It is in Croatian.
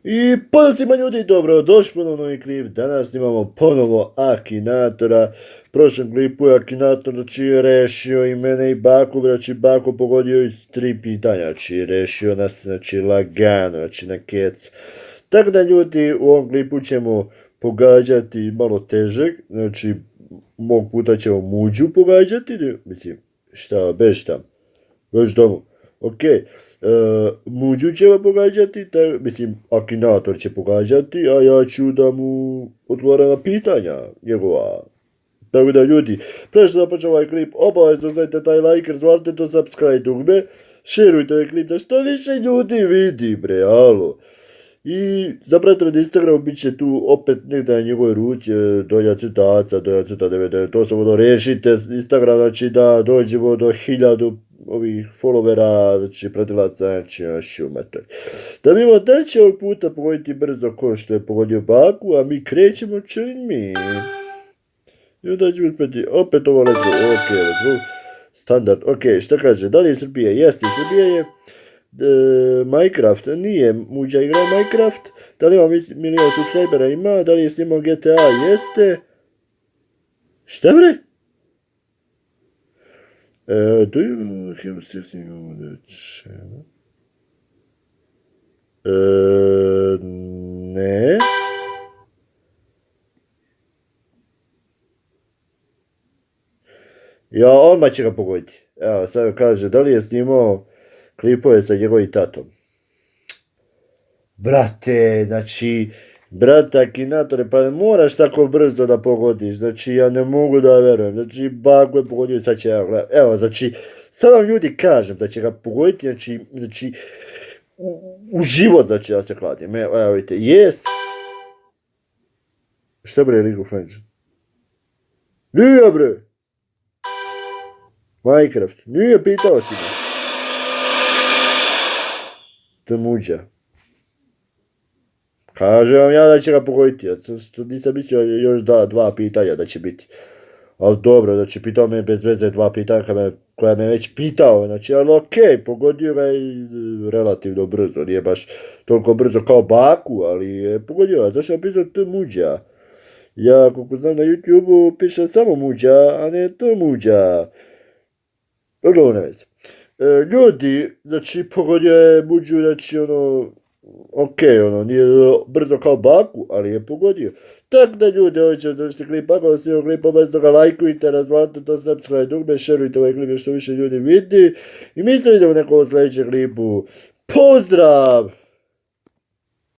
I pozdrav svima ljudi, dobro došli ponovno novi klip. Danas imamo ponovo Akinatora. U prošlom klipu je Akinator rešio i mene i Baku, znači Bako pogodio iz 3 pitanja, znači rešio nas, lagano, na kec. Tako da ljudi, u ovom klipu ćemo pogađati malo težeg, znači mog puta ćemo muđu pogađati, mislim, bez domu. Ok, muđu ćemo pogađati, mislim, Akinator će pogađati, a ja ću da mu odgovaram na pitanja njegova. Tako da ljudi, prije što započnem ovaj klip, obavezno stavite taj like, razvalite to subscribe dugme, šerujte ovaj klip da što više ljudi vidi, bre, alo. I zapratite me na Instagramu, bit će tu opet negdje na njegovoj ruci, Donja Cutaca, Donja Cuta 99, to samo da rešite Instagram, znači da dođemo do 1000 ovih followera, znači pratilaca, znači šumator. Da vidimo da će ovog puta pogoditi brzo ko što je pogodio Baku, a mi krećemo mi. I onda ćemo opet ovo letru, ok, letru, standard, ok, šta kaže, da li je Srbija? Jeste, Srbija je. Minecraft, nije muđa igrao Minecraft, da li ima milion subscribera? Ima, da li je snimao GTA? Jeste. Šta bre? Do you have something on the channel? Ne. Ja, odmah će ga pogoditi. Evo, sad kaže, da li je snimao klipove sa njegovim tatom? Brate, znači, brate Akinatore, pa ne moraš tako brzo da pogodiš, znači ja ne mogu da verujem, znači Bako je pogodio i sad će ja gledati, evo, znači, sad vam ljudi kažem da će ga pogoditi, znači, u život, znači, ja se kladim, evo vidite, yes, šta bre, League of Legends? Nije bre, Minecraft, nije pitao si me, to muđa. Kaže vam ja da će ga pogoditi, ja nisam mislio još dva pitanja da će biti. Ali dobro, znači pitao me bez veze 2 pitanja koja me već pitao, znači ali okej, pogodio ga i relativno brzo, nije baš toliko brzo kao Baku, ali je pogodio ga, zašto je pisao to muđa? Ja, koliko znam na YouTube-u, piše samo muđa, a ne to muđa. Dobro, ne veze. Ljudi, znači pogodio je muđu, znači ok, nije brzo kao Baku, ali je pogodio. Tako da ljudi, ovo će završiti klip, ako vam snimao klip, obavezno ga lajkujte, razvalite to subscribe dugme, šerujte ovaj klip što više ljudi vidi. I mi se vidimo u nekom sljedećem klipu. Pozdrav!